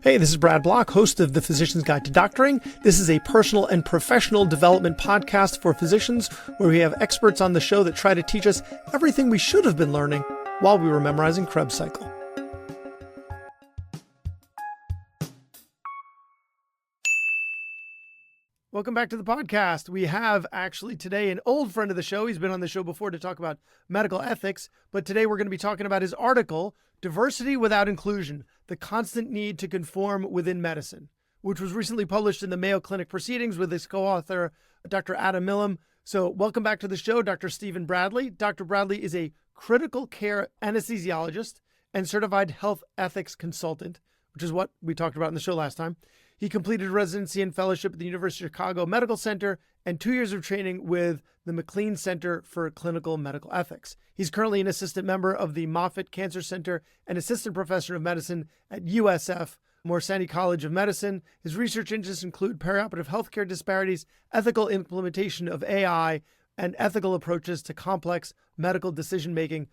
Hey, this is Brad Block, host of The Physician's Guide to Doctoring. This is a personal and professional development podcast for physicians where we have experts on the show that try to teach us everything we should have been learning while we were memorizing Krebs cycle. Welcome back to the podcast. We have actually today an old friend of the show. He's been on the show before to talk about medical ethics, but today we're going to be talking about his article, Diversity Without Inclusion, the Constant Need to Conform Within Medicine, which was recently published in the Mayo Clinic Proceedings with his co-author, Dr. Adam Milam. So welcome back to the show, Dr. Stephen Bradley. Dr. Bradley is a critical care anesthesiologist and certified health ethics consultant, which is what we talked about in the show last time. He completed residency and fellowship at the University of Chicago Medical Center and 2 years of training with the McLean Center for Clinical Medical Ethics. He's currently an assistant member of the Moffitt Cancer Center and assistant professor of medicine at USF Morsani College of Medicine. His research interests include perioperative healthcare disparities, ethical implementation of AI, and ethical approaches to complex medical decision-making.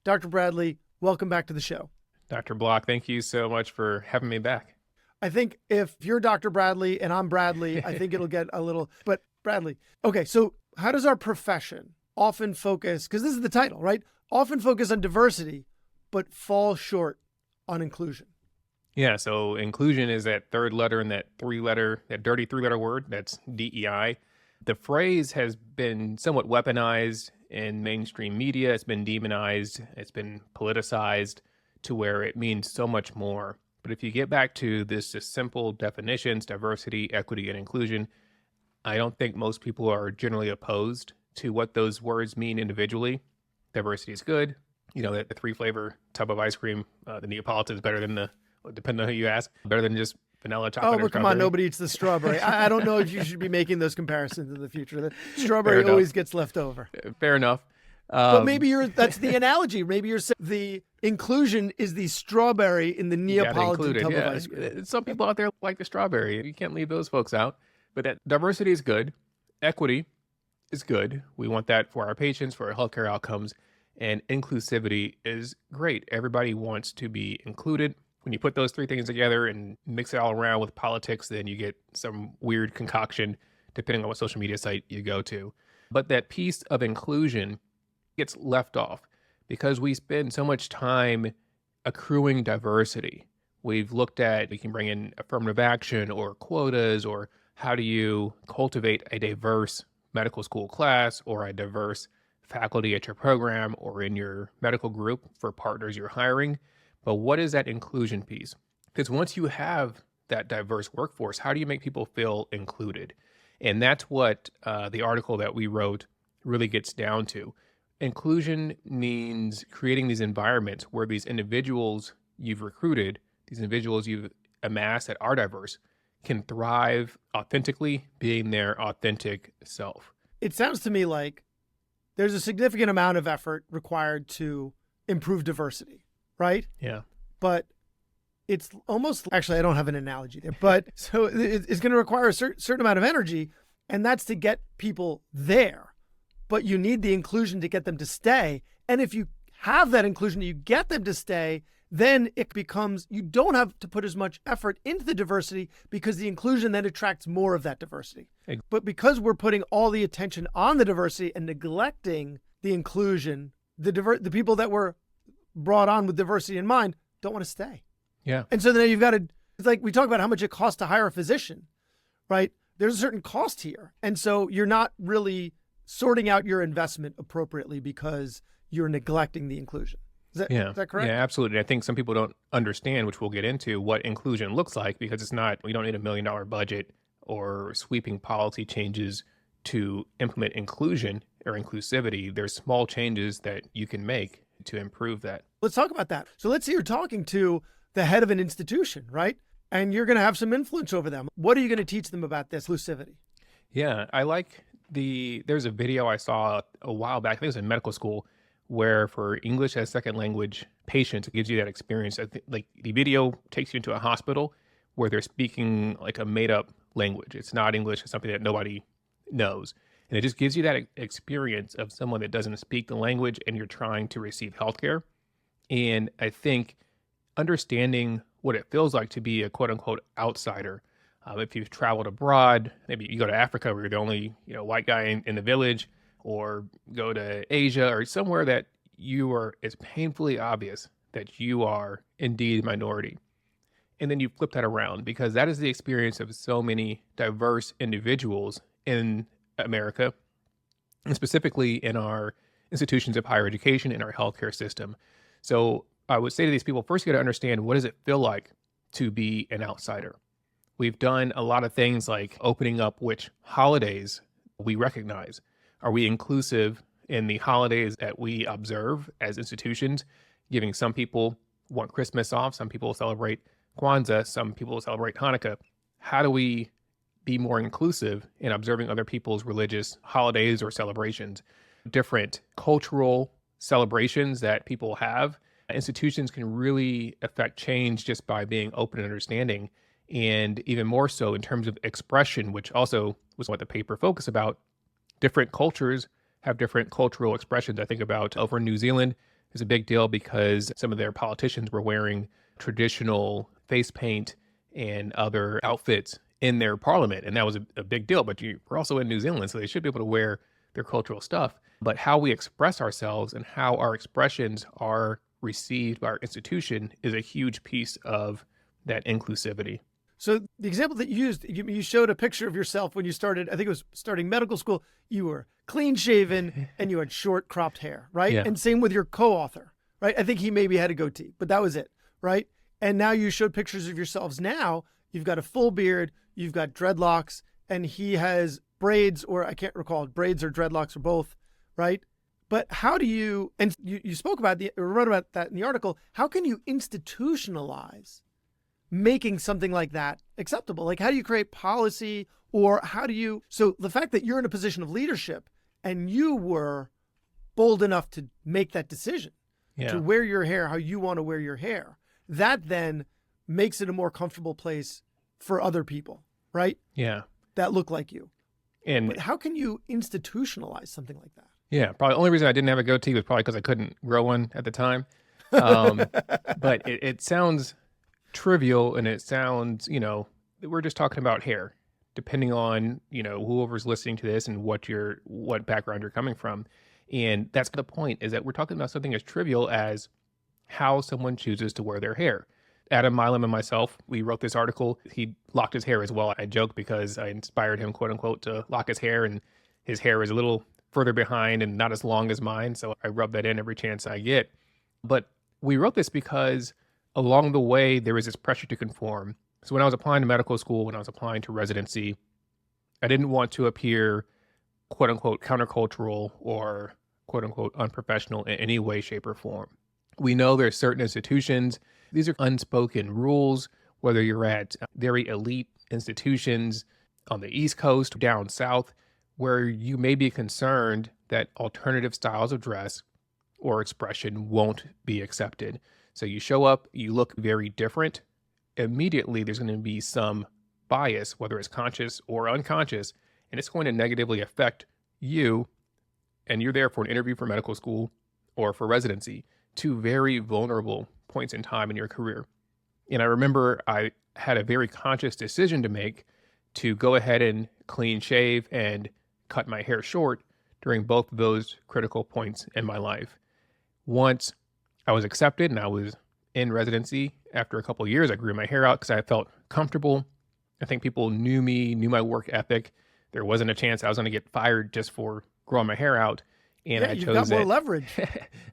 Dr. Bradley, welcome back to the show. Dr. Block, thank you so much for having me back. I think if you're Dr. Bradley and I'm Bradley, I think it'll get a little, but Bradley. Okay, so how does our profession often focus, because this is the title, right? Often focus on diversity, but fall short on inclusion. Yeah, so inclusion is that third letter in that dirty three-letter word, that's DEI. The phrase has been somewhat weaponized in mainstream media. It's been demonized. It's been politicized to where it means so much more. But if you get back to this just simple definitions, diversity, equity, and inclusion, I don't think most people are generally opposed to what those words mean individually. Diversity is good. You know, the three-flavor tub of ice cream, the Neapolitan is better than depending on who you ask, better than just vanilla chocolate. Oh, but come on, nobody eats the strawberry. I don't know if you should be making those comparisons in the future. The strawberry always gets left over. Fair enough. But maybe that's the analogy. Maybe you're saying the inclusion is the strawberry in the Neapolitan tub of ice cream. Some people out there like the strawberry. You can't leave those folks out. But that diversity is good. Equity is good. We want that for our patients, for our healthcare outcomes. And inclusivity is great. Everybody wants to be included. When you put those three things together and mix it all around with politics, then you get some weird concoction, depending on what social media site you go to. But that piece of inclusion gets left off because we spend so much time accruing diversity. We've looked at, we can bring in affirmative action or quotas, or how do you cultivate a diverse medical school class or a diverse faculty at your program or in your medical group for partners you're hiring. But what is that inclusion piece? Because once you have that diverse workforce, how do you make people feel included? And that's what the article that we wrote really gets down to. Inclusion means creating these environments where these individuals you've recruited, these individuals you've amassed that are diverse, can thrive authentically, being their authentic self. It sounds to me like there's a significant amount of effort required to improve diversity, right? Yeah. But it's almost, actually, I don't have an analogy there, but so it's going to require a certain amount of energy, and that's to get people there. But you need the inclusion to get them to stay. And if you have that inclusion, you get them to stay, then it becomes, you don't have to put as much effort into the diversity because the inclusion then attracts more of that diversity. But because we're putting all the attention on the diversity and neglecting the inclusion, the people that were brought on with diversity in mind don't want to stay. Yeah. And so then you've got to, it's like we talk about how much it costs to hire a physician, right? There's a certain cost here. And so you're not really sorting out your investment appropriately because you're neglecting the inclusion. Is that correct? Yeah, absolutely. I think some people don't understand, which we'll get into, what inclusion looks like, because it's not, we don't need $1 million budget or sweeping policy changes to implement inclusion or inclusivity. There's small changes that you can make to improve that. Let's talk about that. So let's say you're talking to the head of an institution, right? And you're going to have some influence over them. What are you going to teach them about this inclusivity? Yeah, I like there's a video I saw a while back, I think it was in medical school, where for English as second language patients, it gives you that experience. I think, like, the video takes you into a hospital where they're speaking like a made up language. It's not English, it's something that nobody knows. And it just gives you that experience of someone that doesn't speak the language and you're trying to receive healthcare. And I think understanding what it feels like to be a quote unquote outsider. If you've traveled abroad, maybe you go to Africa where you're the only, white guy in the village, or go to Asia or somewhere that it's painfully obvious that you are indeed minority. And then you flip that around, because that is the experience of so many diverse individuals in America, and specifically in our institutions of higher education, in our healthcare system. So I would say to these people, first, you got to understand, what does it feel like to be an outsider? We've done a lot of things like opening up which holidays we recognize. Are we inclusive in the holidays that we observe as institutions? Giving some people want Christmas off, some people celebrate Kwanzaa, some people celebrate Hanukkah. How do we be more inclusive in observing other people's religious holidays or celebrations? Different cultural celebrations that people have. Institutions can really affect change just by being open and understanding, and even more so in terms of expression, which also was what the paper focused about. Different cultures have different cultural expressions. I think about over in New Zealand is a big deal because some of their politicians were wearing traditional face paint and other outfits in their parliament, and that was a big deal. But we're also in New Zealand, so they should be able to wear their cultural stuff. But how we express ourselves and how our expressions are received by our institution is a huge piece of that inclusivity. So the example that you used, you showed a picture of yourself when you started, I think it was starting medical school. You were clean shaven and you had short cropped hair, right? Yeah. And same with your co-author, right? I think he maybe had a goatee, but that was it, right? And now you showed pictures of yourselves now. You've got a full beard, you've got dreadlocks, and he has braids, or I can't recall, braids or dreadlocks or both, right? But how do you, and you spoke about wrote about that in the article, how can you institutionalize making something like that acceptable? Like, how do you create policy, or how do you, so the fact that you're in a position of leadership and you were bold enough to make that decision to wear your hair how you want to wear your hair, that then makes it a more comfortable place for other people, right? Yeah. That look like you. And but how can you institutionalize something like that? Yeah, probably the only reason I didn't have a goatee was probably because I couldn't grow one at the time. But it sounds trivial, and it sounds, we're just talking about hair, depending on, whoever's listening to this and what background you're coming from. And that's the point, is that we're talking about something as trivial as how someone chooses to wear their hair. Adam Milam and myself, we wrote this article. He locked his hair as well. I joke because I inspired him, quote unquote, to lock his hair, and his hair is a little further behind and not as long as mine. So I rub that in every chance I get. But we wrote this because along the way, there was this pressure to conform. So when I was applying to medical school, when I was applying to residency, I didn't want to appear, quote unquote, countercultural or quote unquote unprofessional in any way, shape, or form. We know there's certain institutions, these are unspoken rules, whether you're at very elite institutions on the East Coast, down South, where you may be concerned that alternative styles of dress or expression won't be accepted. So you show up, you look very different. Immediately, there's going to be some bias, whether it's conscious or unconscious, and it's going to negatively affect you. And you're there for an interview for medical school or for residency, two very vulnerable points in time in your career. And I remember I had a very conscious decision to make to go ahead and clean shave and cut my hair short during both of those critical points in my life. Once I was accepted and I was in residency, after a couple of years, I grew my hair out because I felt comfortable. I think people knew me, knew my work ethic. There wasn't a chance I was going to get fired just for growing my hair out. And I chose you've got more leverage.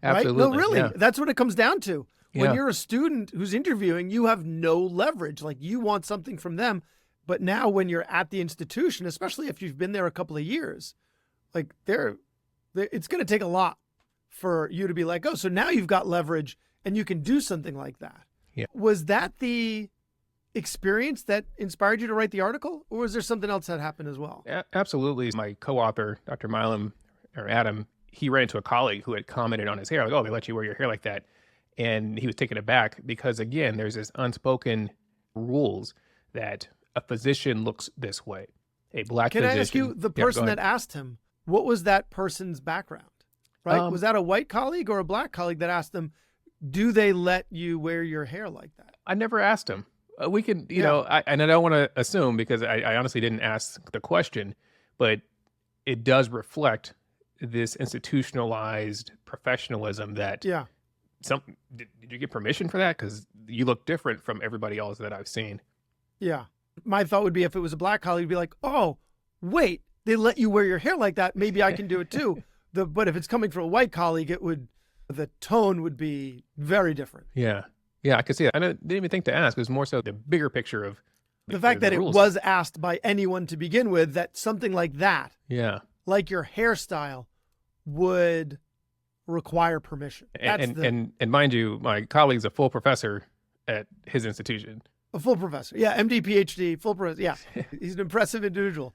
Absolutely. Right? No, really. Yeah. That's what it comes down to. When Yeah. you're a student who's interviewing, you have no leverage. Like, you want something from them. But now when you're at the institution, especially if you've been there a couple of years, like it's going to take a lot for you to be like, oh, so now you've got leverage and you can do something like that. Yeah. Was that the experience that inspired you to write the article, or was there something else that happened as well? Absolutely. My co-author, Dr. Milam, or Adam, he ran into a colleague who had commented on his hair, like, oh, they let you wear your hair like that. And he was taken aback because, again, there's this unspoken rules that a physician looks this way. A black physician. Can I ask you, the person that asked him, what was that person's background? Right? Was that a white colleague or a black colleague that asked them, do they let you wear your hair like that? I never asked him. We can, Yeah. and I don't want to assume because I honestly didn't ask the question, but it does reflect this institutionalized professionalism that Yeah. some did you get permission for that? Because you look different from everybody else that I've seen. Yeah. My thought would be if it was a black colleague, be like, oh, wait, they let you wear your hair like that. Maybe I can do it too. But if it's coming from a white colleague, the tone would be very different. Yeah. Yeah, I could see that. I didn't even think to ask. It was more so the bigger picture of The fact that it rules. was asked by anyone to begin with, that something like that, Yeah. like your hairstyle, would require permission. That's And mind you, my colleague's a full professor at his institution. a full professor. Yeah, MD, PhD, full professor. Yeah, he's an impressive individual.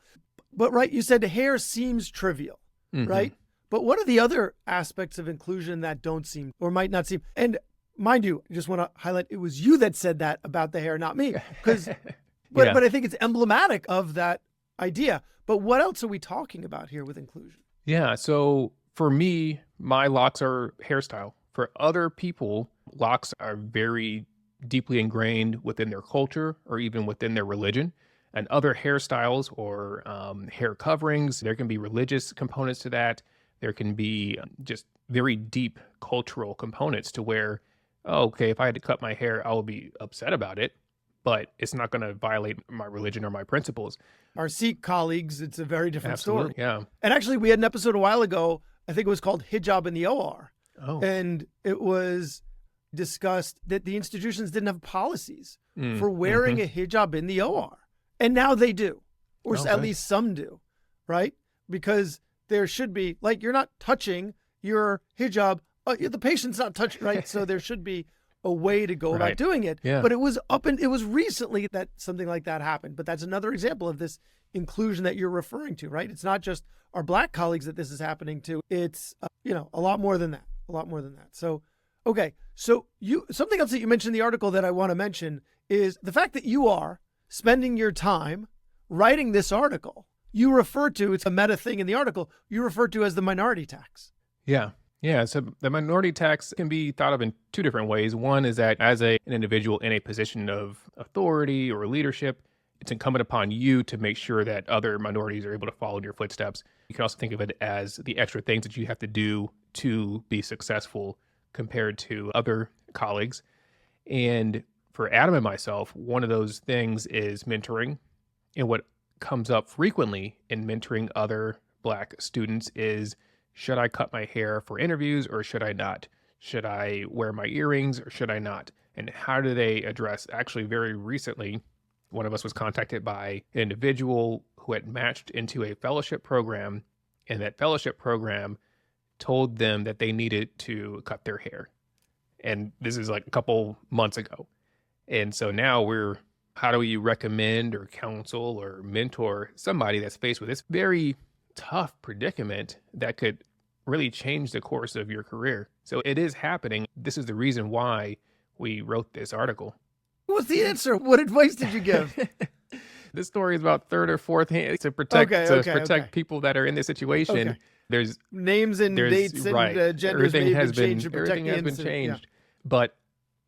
But right, you said hair seems trivial, right? But what are the other aspects of inclusion that don't seem or might not seem? And mind you, I just want to highlight it was you that said that about the hair, not me. Because, but I think it's emblematic of that idea. But what else are we talking about here with inclusion? Yeah. So for me, my locks are hairstyle. For other people, locks are very deeply ingrained within their culture or even within their religion. And other hairstyles or hair coverings, there can be religious components to that. There can be just very deep cultural components to where, oh, okay, if I had to cut my hair, I would be upset about it, but it's not going to violate my religion or my principles. Our Sikh colleagues, it's a very different story. Yeah. And actually, we had an episode a while ago, I think it was called Hijab in the OR. Oh. And it was discussed that the institutions didn't have policies for wearing a hijab in the OR. And now they do, or at least some do, right? Because there should be, like, you're not touching your hijab. The patient's not touching, right? So there should be a way to go about doing it. Yeah. But it was recently that something like that happened. But that's another example of this inclusion that you're referring to, right? It's not just our black colleagues that this is happening to. It's, a lot more than that, So, okay. So something else that you mentioned in the article that I want to mention is the fact that you are spending your time writing this article. You refer to, it's a meta thing in the article, you refer to as the minority tax. Yeah. Yeah. So the minority tax can be thought of in two different ways. One is that as an individual in a position of authority or leadership, it's incumbent upon you to make sure that other minorities are able to follow in your footsteps. You can also think of it as the extra things that you have to do to be successful compared to other colleagues. And for Adam and myself, one of those things is mentoring. And what comes up frequently in mentoring other Black students is, should I cut my hair for interviews or should I not? Should I wear my earrings or should I not? And how do they address? Actually, very recently, one of us was contacted by an individual who had matched into a fellowship program, and that fellowship program told them that they needed to cut their hair. And this is like a couple months ago. And so now how do you recommend or counsel or mentor somebody that's faced with this very tough predicament that could really change the course of your career? So it is happening. This is the reason why we wrote this article. What's the answer? What advice did you give? This story is about third or fourth hand to protect people that are in this situation. Okay. There's names and dates and genders may have been changed to protect everything has been changed. But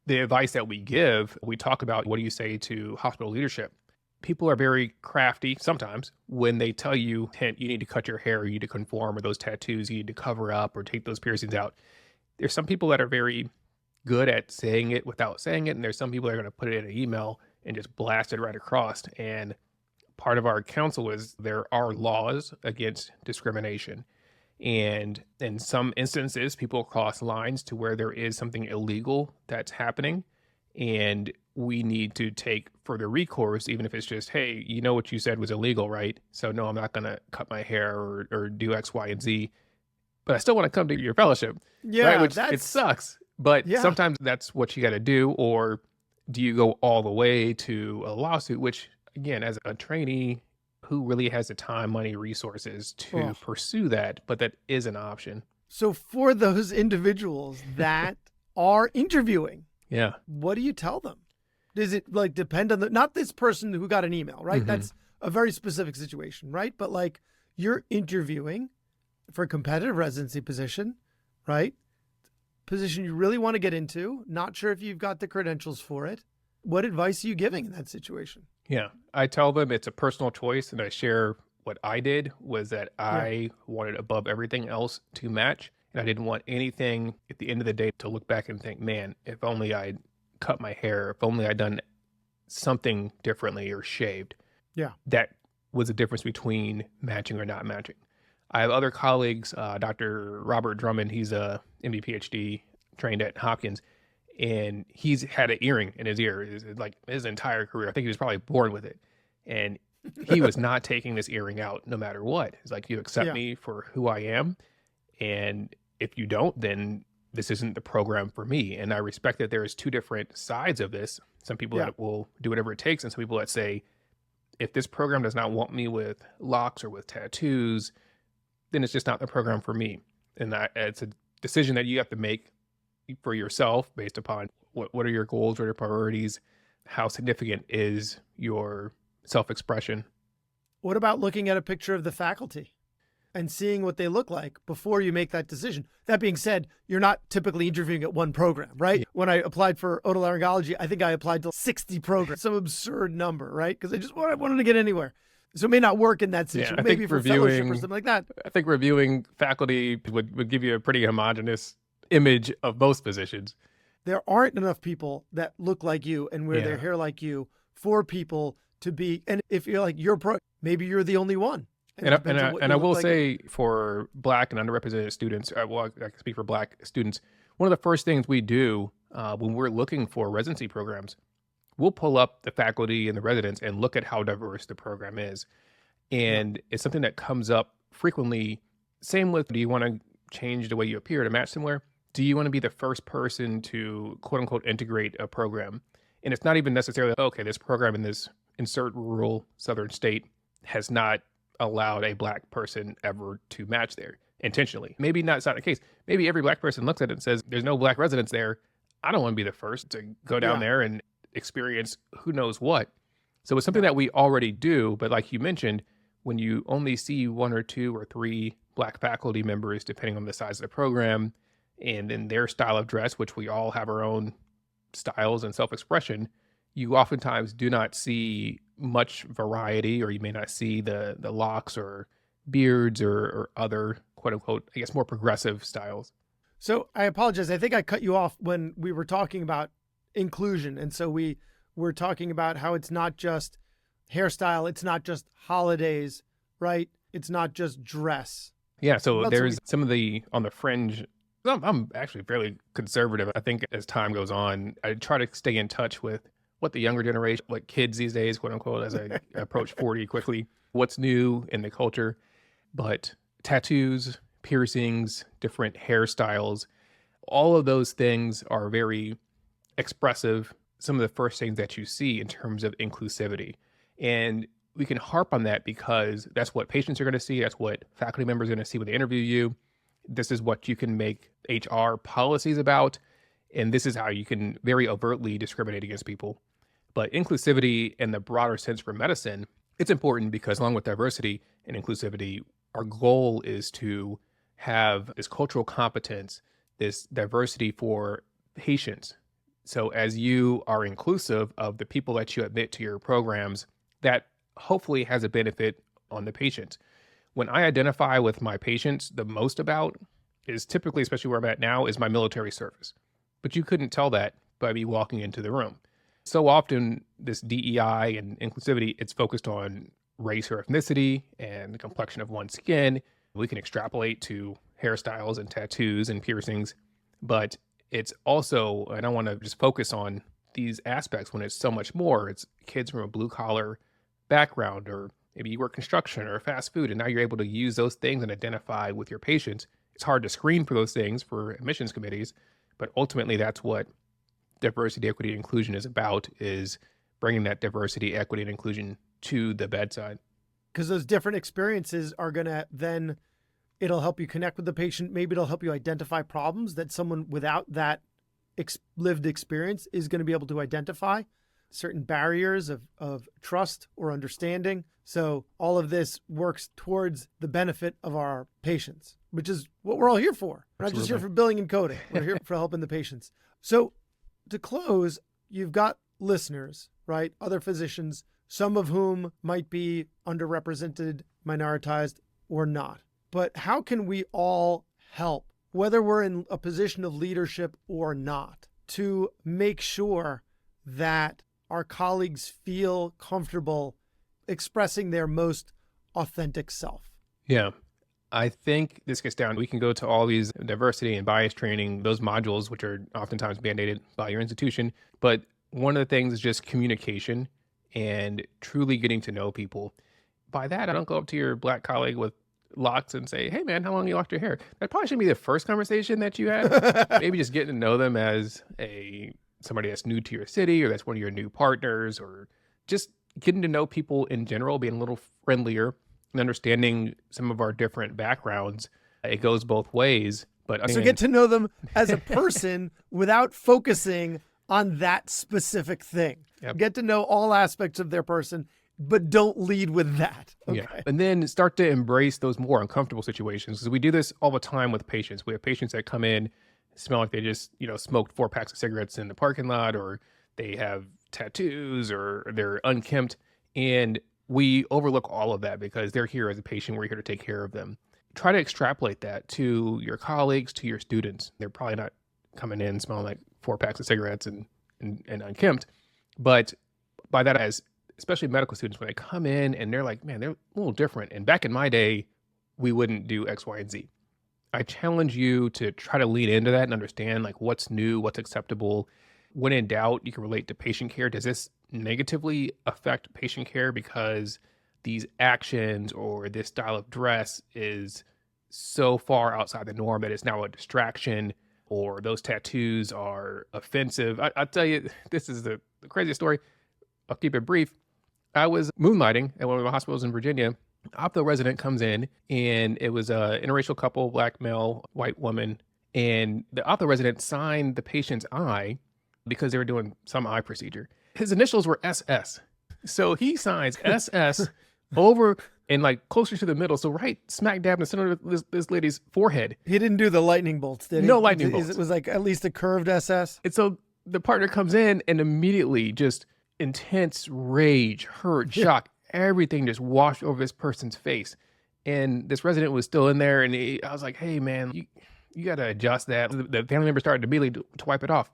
the advice that we give, we talk about, what do you say to hospital leadership? People are very crafty sometimes when they tell you, you need to cut your hair, or you need to conform, or those tattoos you need to cover up, or take those piercings out. There's some people that are very good at saying it without saying it, and there's some people that are going to put it in an email and just blast it right across. And part of our counsel is there are laws against discrimination. And in some instances, people cross lines to where there is something illegal that's happening. And we need to take further recourse, even if it's just, hey, you know what you said was illegal, right? So no, I'm not going to cut my hair or do X, Y, and Z. But I still want to come to your fellowship. Yeah, right? Which it sucks. But sometimes that's what you got to do. Or do you go all the way to a lawsuit, which, again, as a trainee, who really has the time, money, resources to pursue that? But that is an option. So for those individuals that are interviewing, what do you tell them? Does it depend on not this person who got an email, right? Mm-hmm. That's a very specific situation, right? But you're interviewing for a competitive residency position, right? Position you really want to get into. Not sure if you've got the credentials for it. What advice are you giving in that situation? Yeah. I tell them it's a personal choice, and I share what I did was that Yeah. I wanted above everything else to match. And I didn't want anything at the end of the day to look back and think, man, if only I'd cut my hair, if only I'd done something differently or shaved. Yeah. That was the difference between matching or not matching. I have other colleagues, Dr. Robert Drummond, he's a MD PhD trained at Hopkins, and he's had an earring in his ear like his entire career. I think he was probably born with it. And he was not taking this earring out no matter what. It's like, you accept Yeah. me for who I am. And if you don't, then this isn't the program for me. And I respect that there is two different sides of this. Some people Yeah. that will do whatever it takes, and some people that say, if this program does not want me with locks or with tattoos, then it's just not the program for me. And it's a decision that you have to make for yourself based upon what are your goals, what are your priorities, how significant is your self-expression. What about looking at a picture of the faculty and seeing what they look like before you make that decision? That being said, you're not typically interviewing at one program, right? Yeah. When I applied for otolaryngology, I think I applied to 60 programs, some absurd number, right? Because I wanted to get anywhere. So it may not work in that situation. I Maybe think for fellowship or something like that. I think reviewing faculty would give you a pretty homogenous image of most positions. There aren't enough people that look like you and wear their Yeah. hair like you for people to be. And if you're like, maybe you're the only one. And I will like. say, for Black and underrepresented students, well, I can speak for Black students, one of the first things we do when we're looking for residency programs, we'll pull up the faculty and the residents and look at how diverse the program is. And it's something that comes up frequently. Same with, do you want to change the way you appear to match somewhere? Do you want to be the first person to quote unquote integrate a program? And it's not even necessarily, okay, this program in this insert rural southern state has not allowed a Black person ever to match there intentionally. Maybe not, it's not the case. Maybe every Black person looks at it and says, there's no Black residents there. I don't want to be the first to go down there and experience who knows what. So it's something that we already do. But like you mentioned, when you only see one or two or three Black faculty members, depending on the size of the program and in their style of dress, which we all have our own styles and self-expression, you oftentimes do not see much variety, or you may not see the locks or beards or other quote unquote, I guess, more progressive styles. So I apologize. I think I cut you off when we were talking about inclusion. And so we were talking about how it's not just hairstyle. It's not just holidays, right? It's not just dress. Yeah. So That's there's some of the on the fringe. I'm actually fairly conservative. I think as time goes on, I try to stay in touch with what the younger generation, what kids these days, quote unquote, as I approach 40 quickly, what's new in the culture. But tattoos, piercings, different hairstyles, all of those things are very expressive. Some of the first things that you see in terms of inclusivity. And we can harp on that because that's what patients are going to see. That's what faculty members are going to see when they interview you. This is what you can make HR policies about. And this is how you can very overtly discriminate against people. But inclusivity in the broader sense for medicine, it's important because along with diversity and inclusivity, our goal is to have this cultural competence, this diversity for patients. So as you are inclusive of the people that you admit to your programs, that hopefully has a benefit on the patients. When I identify with my patients the most about is typically, especially where I'm at now, is my military service. But you couldn't tell that by me walking into the room. So often this DEI and inclusivity, it's focused on race or ethnicity and the complexion of one's skin. We can extrapolate to hairstyles and tattoos and piercings, but it's also, I don't want to just focus on these aspects when it's so much more. It's kids from a blue collar background, or maybe you work construction or fast food, and now you're able to use those things and identify with your patients. It's hard to screen for those things for admissions committees, but ultimately that's what diversity, equity, and inclusion is about, is bringing that diversity, equity, and inclusion to the bedside. Because those different experiences are going to then, it'll help you connect with the patient. Maybe it'll help you identify problems that someone without that lived experience is going to be able to identify, certain barriers of trust or understanding. So all of this works towards the benefit of our patients, which is what we're all here for. We're not just here for billing and coding. We're here for helping the patients. So to close, you've got listeners, right? Other physicians, some of whom might be underrepresented, minoritized, or not. But how can we all help, whether we're in a position of leadership or not, to make sure that our colleagues feel comfortable expressing their most authentic self? Yeah. I think this gets down, we can go to all these diversity and bias training, those modules, which are oftentimes mandated by your institution. But one of the things is just communication and truly getting to know people. By that, I don't go up to your Black colleague with locks and say, hey man, how long you locked your hair? That probably shouldn't be the first conversation that you had. Maybe just getting to know them as somebody that's new to your city, or that's one of your new partners, or just getting to know people in general, being a little friendlier and understanding some of our different backgrounds. It goes both ways. But so get to know them as a person without focusing on that specific thing. Yep. Get to know all aspects of their person, but don't lead with that. Okay. Yeah. And then start to embrace those more uncomfortable situations. Because we do this all the time with patients. We have patients that come in, smell like they just, smoked 4 packs of cigarettes in the parking lot, or they have tattoos, or they're unkempt. And we overlook all of that because they're here as a patient. We're here to take care of them. Try to extrapolate that to your colleagues, to your students. They're probably not coming in smelling like 4 packs of cigarettes and unkempt. But by that, especially medical students, when they come in and they're like, man, they're a little different. And back in my day, we wouldn't do X, Y, and Z. I challenge you to try to lean into that and understand like what's new, what's acceptable. When in doubt, you can relate to patient care. Does this negatively affect patient care because these actions or this style of dress is so far outside the norm that it's now a distraction, or those tattoos are offensive? I'll tell you, this is the craziest story. I'll keep it brief. I was moonlighting at one of the hospitals in Virginia. Opto resident comes in, and it was a interracial couple, Black male, white woman. And the opto resident signed the patient's eye because they were doing some eye procedure. His initials were SS. So he signs SS over and like closer to the middle. So right smack dab in the center of this lady's forehead. He didn't do the lightning bolts, did he? No lightning bolts. It was like at least a curved SS. And so the partner comes in and immediately just intense rage, hurt, shock, everything just washed over this person's face. And this resident was still in there. And I was like, hey man, you got to adjust that. The family member started immediately to wipe it off.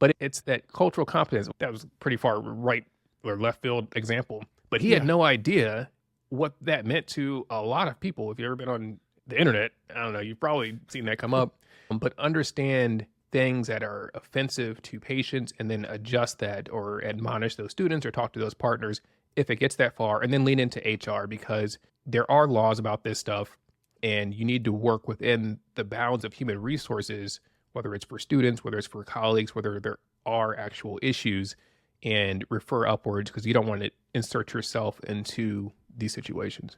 But it's that cultural competence. That was pretty far right or left field example. But he had no idea what that meant to a lot of people. If you've ever been on the internet, I don't know, you've probably seen that come up. But understand things that are offensive to patients and then adjust that, or admonish those students or talk to those partners if it gets that far, and then lean into HR, because there are laws about this stuff and you need to work within the bounds of human resources, whether it's for students, whether it's for colleagues, whether there are actual issues, and refer upwards, because you don't want to insert yourself into these situations.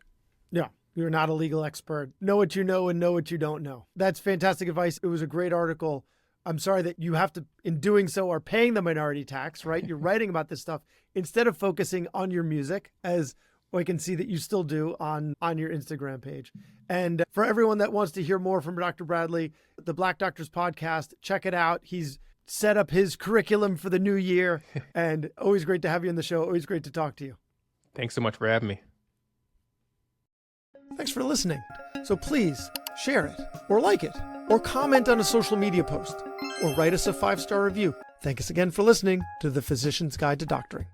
Yeah. You're not a legal expert. Know what you know and know what you don't know. That's fantastic advice. It was a great article. I'm sorry that you have to, in doing so, are paying the minority tax, right? You're writing about this stuff instead of focusing on your music, as I can see that you still do on your Instagram page. And for everyone that wants to hear more from Dr. Bradley, the Black Doctors Podcast, check it out. He's set up his curriculum for the new year, and always great to have you on the show. Always great to talk to you. Thanks so much for having me. Thanks for listening. So please share it, or like it, or comment on a social media post, or write us a 5-star review. Thank us again for listening to The Physician's Guide to Doctoring.